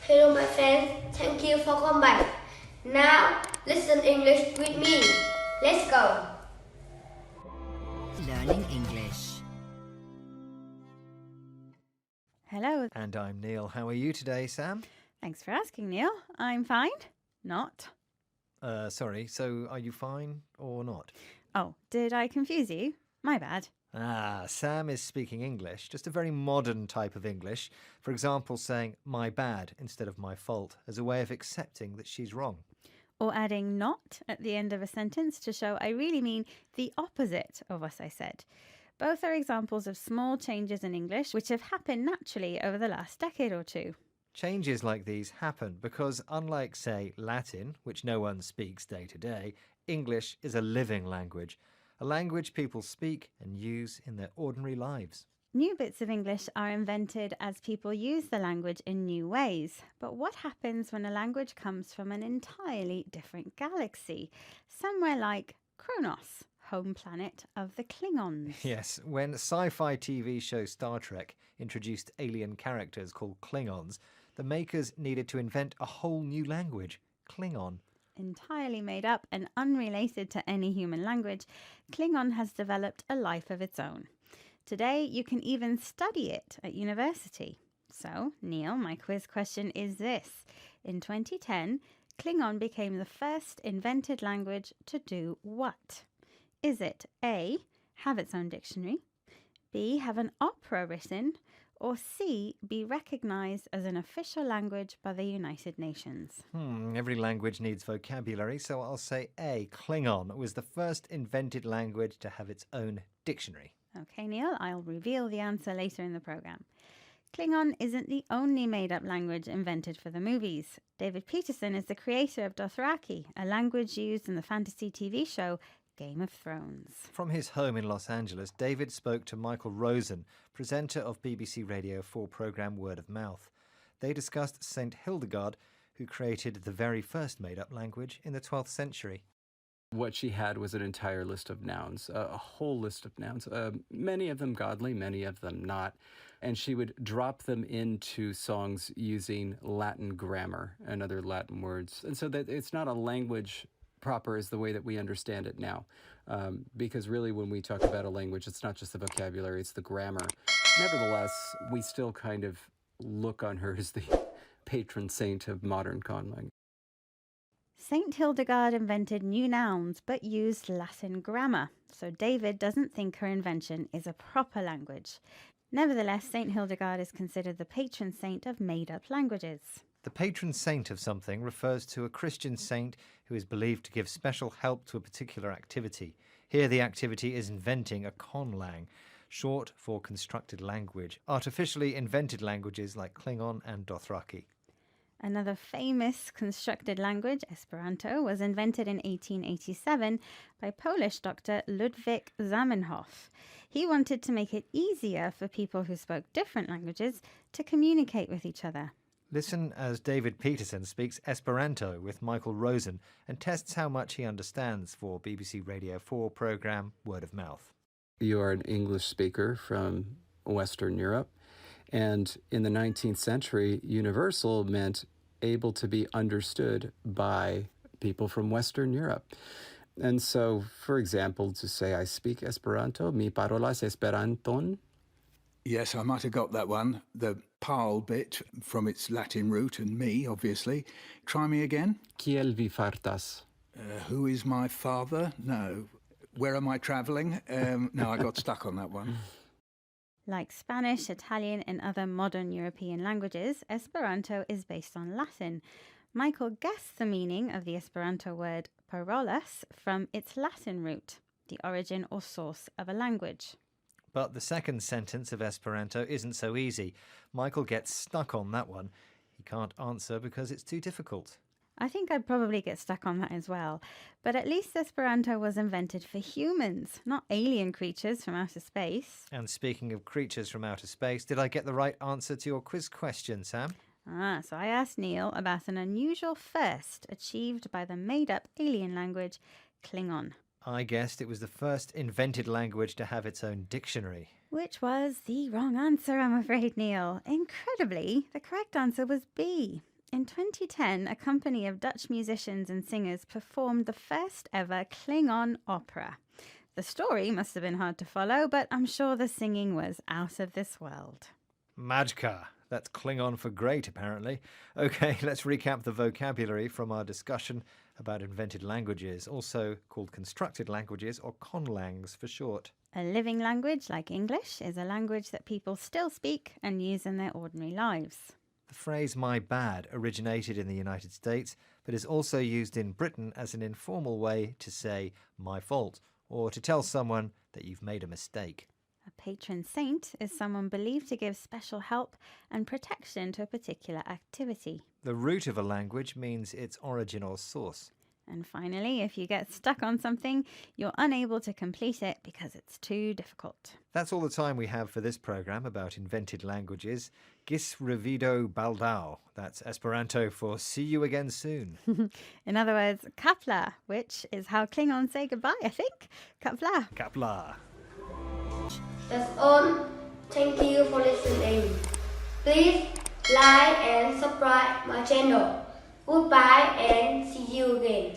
Hello my friends, thank you for coming back. Now, listen English with me. Let's go. Learning English. Hello. And I'm Neil. How are you today, Sam? Thanks for asking, Neil. I'm fine. Not. Sorry, so are you fine or not? Oh, did I confuse you? My bad. Sam is speaking English, just a very modern type of English. For example, saying my bad instead of my fault as a way of accepting that she's wrong. Or adding not at the end of a sentence to show I really mean the opposite of what I said. Both are examples of small changes in English which have happened naturally over the last decade or two. Changes like these happen because, unlike, say, Latin, which no one speaks day to day, English is a living language, a language people speak and use in their ordinary lives. New bits of English are invented as people use the language in new ways. But what happens when a language comes from an entirely different galaxy? Somewhere like Kronos, home planet of the Klingons. Yes, when sci-fi TV show Star Trek introduced alien characters called Klingons, the makers needed to invent a whole new language, Klingon. Entirely made up and unrelated to any human language, Klingon has developed a life of its own. Today, you can even study it at university. So, Neil, my quiz question is this. In 2010, Klingon became the first invented language to do what? Is it A, have its own dictionary, B, have an opera written, or C, be recognised as an official language by the United Nations? Every language needs vocabulary, so I'll say A, Klingon was the first invented language to have its own dictionary. Okay, Neil, I'll reveal the answer later in the programme. Klingon isn't the only made-up language invented for the movies. David Peterson is the creator of Dothraki, a language used in the fantasy TV show Game of Thrones. From his home in Los Angeles, David spoke to Michael Rosen, presenter of BBC Radio 4 programme Word of Mouth. They discussed St. Hildegard, who created the very first made-up language in the 12th century. What she had was an entire list of nouns, a whole list of nouns, many of them godly, many of them not. And she would drop them into songs using Latin grammar and other Latin words. And so that it's not a language proper as the way that we understand it now. Because really when we talk about a language, it's not just the vocabulary, it's the grammar. Nevertheless, we still kind of look on her as the patron saint of modern con language. St. Hildegard invented new nouns but used Latin grammar, so David doesn't think her invention is a proper language. Nevertheless, St. Hildegard is considered the patron saint of made-up languages. The patron saint of something refers to a Christian saint who is believed to give special help to a particular activity. Here the activity is inventing a conlang, short for constructed language, artificially invented languages like Klingon and Dothraki. Another famous constructed language, Esperanto, was invented in 1887 by Polish doctor Ludwik Zamenhof. He wanted to make it easier for people who spoke different languages to communicate with each other. Listen as David Peterson speaks Esperanto with Michael Rosen and tests how much he understands for BBC Radio 4 programme Word of Mouth. You are an English speaker from Western Europe, and in the 19th century, universal meant able to be understood by people from Western Europe. And so, for example, to say I speak Esperanto, mi parolas Esperanton. Yes, I might have got that one. The parl bit from its Latin root and me, obviously. Try me again. Kiel vi fartas? Who is my father? No. Where am I travelling? No, I got stuck on that one. Like Spanish, Italian, and other modern European languages, Esperanto is based on Latin. Michael guessed the meaning of the Esperanto word parolas from its Latin root, the origin or source of a language. But the second sentence of Esperanto isn't so easy. Michael gets stuck on that one. He can't answer because it's too difficult. I think I'd probably get stuck on that as well. But at least Esperanto was invented for humans, not alien creatures from outer space. And speaking of creatures from outer space, did I get the right answer to your quiz question, Sam? So I asked Neil about an unusual first achieved by the made-up alien language Klingon. I guessed it was the first invented language to have its own dictionary. Which was the wrong answer, I'm afraid, Neil. Incredibly, the correct answer was B. In 2010, a company of Dutch musicians and singers performed the first ever Klingon opera. The story must have been hard to follow, but I'm sure the singing was out of this world. Majka. That's Klingon for great, apparently. Okay, let's recap the vocabulary from our discussion about invented languages, also called constructed languages or conlangs for short. A living language, like English, is a language that people still speak and use in their ordinary lives. The phrase my bad originated in the United States, but is also used in Britain as an informal way to say my fault, or to tell someone that you've made a mistake. A patron saint is someone believed to give special help and protection to a particular activity. The root of a language means its origin or source. And finally, if you get stuck on something, you're unable to complete it because it's too difficult. That's all the time we have for this programme about invented languages. Gis revido baldao. That's Esperanto for see you again soon. In other words, kapla, which is how Klingons say goodbye, I think. Kapla. Kapla. That's all. Thank you for listening. Please like and subscribe my channel. Goodbye and see you again.